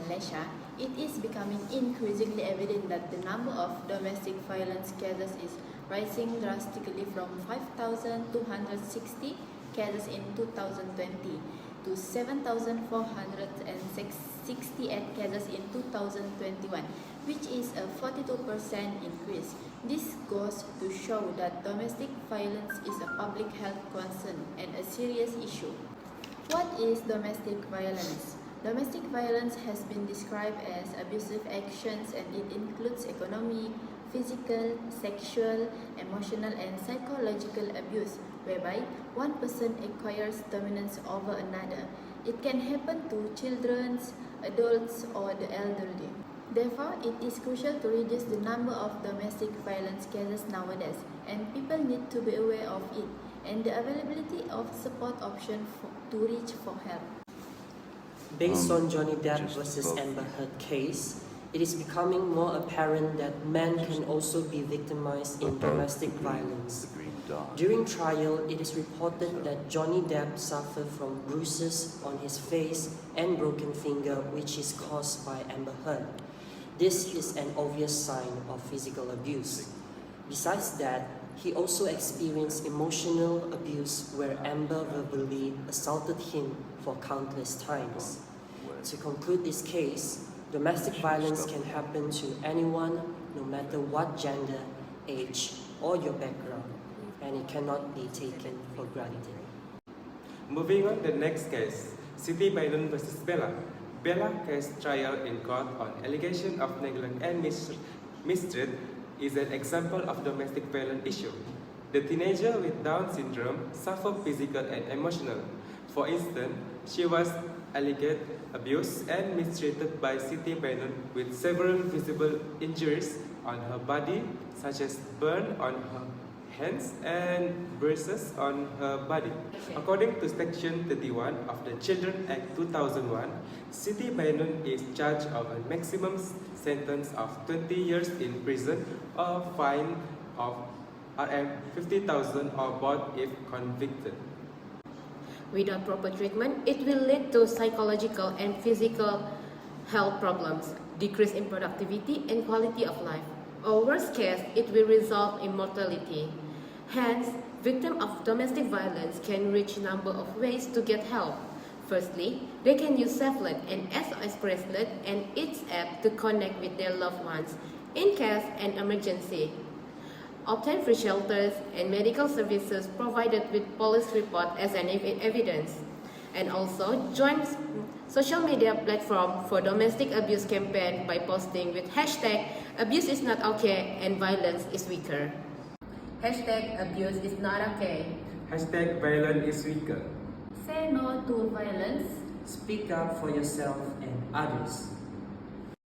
Malaysia, it is becoming increasingly evident that the number of domestic violence cases is rising drastically from 5,260 cases in 2020 to 7,468 cases in 2021, which is a 42% increase. This goes to show that domestic violence is a public health concern and a serious issue. What is domestic violence? Domestic violence has been described as abusive actions, and it includes economic, physical, sexual, emotional, and psychological abuse, whereby one person acquires dominance over another. It can happen to children, adults, or the elderly. Therefore, it is crucial to reduce the number of domestic violence cases nowadays, and people need to be aware of it and the availability of support options to reach for help. Based on Johnny Depp versus Amber Heard case, it is becoming more apparent that men can also be victimized in domestic violence. During trial, it is reported that Johnny Depp suffered from bruises on his face and broken finger, which is caused by Amber Heard. This is an obvious sign of physical abuse. Besides that, he also experienced emotional abuse where Amber verbally assaulted him for countless times. To conclude this case, domestic violence can happen to anyone, no matter what gender, age, or your background, and it cannot be taken for granted. Moving on to the next case, Siti Bainon versus Bella. Bella case trial in court on allegation of neglect and mistreat is an example of domestic violence issue. The teenager with Down syndrome suffered physical and emotional. For instance, she was alleged abused and mistreated by Siti Bainon with several visible injuries on her body, such as burn on her hands and bruises on her body. According to Section 31 of the Children Act 2001, Siti Bainon is charged of a maximum sentence of 20 years in prison or fine of Rm50,000 or both if convicted. Without proper treatment, it will lead to psychological and physical health problems, decrease in productivity and quality of life. Or worst case, it will result in mortality. Hence, victims of domestic violence can reach a number of ways to get help. Firstly, they can use SafeLink and SOS bracelet and its app to connect with their loved ones in case an emergency. Obtain free shelters and medical services provided with police report as an evidence. And also join social media platform for domestic abuse campaign by posting with hashtag Abuseisnotokay and violence is weaker. Hashtag abuse is not okay. Hashtag violence is weaker. Say no to violence. Speak up for yourself and others.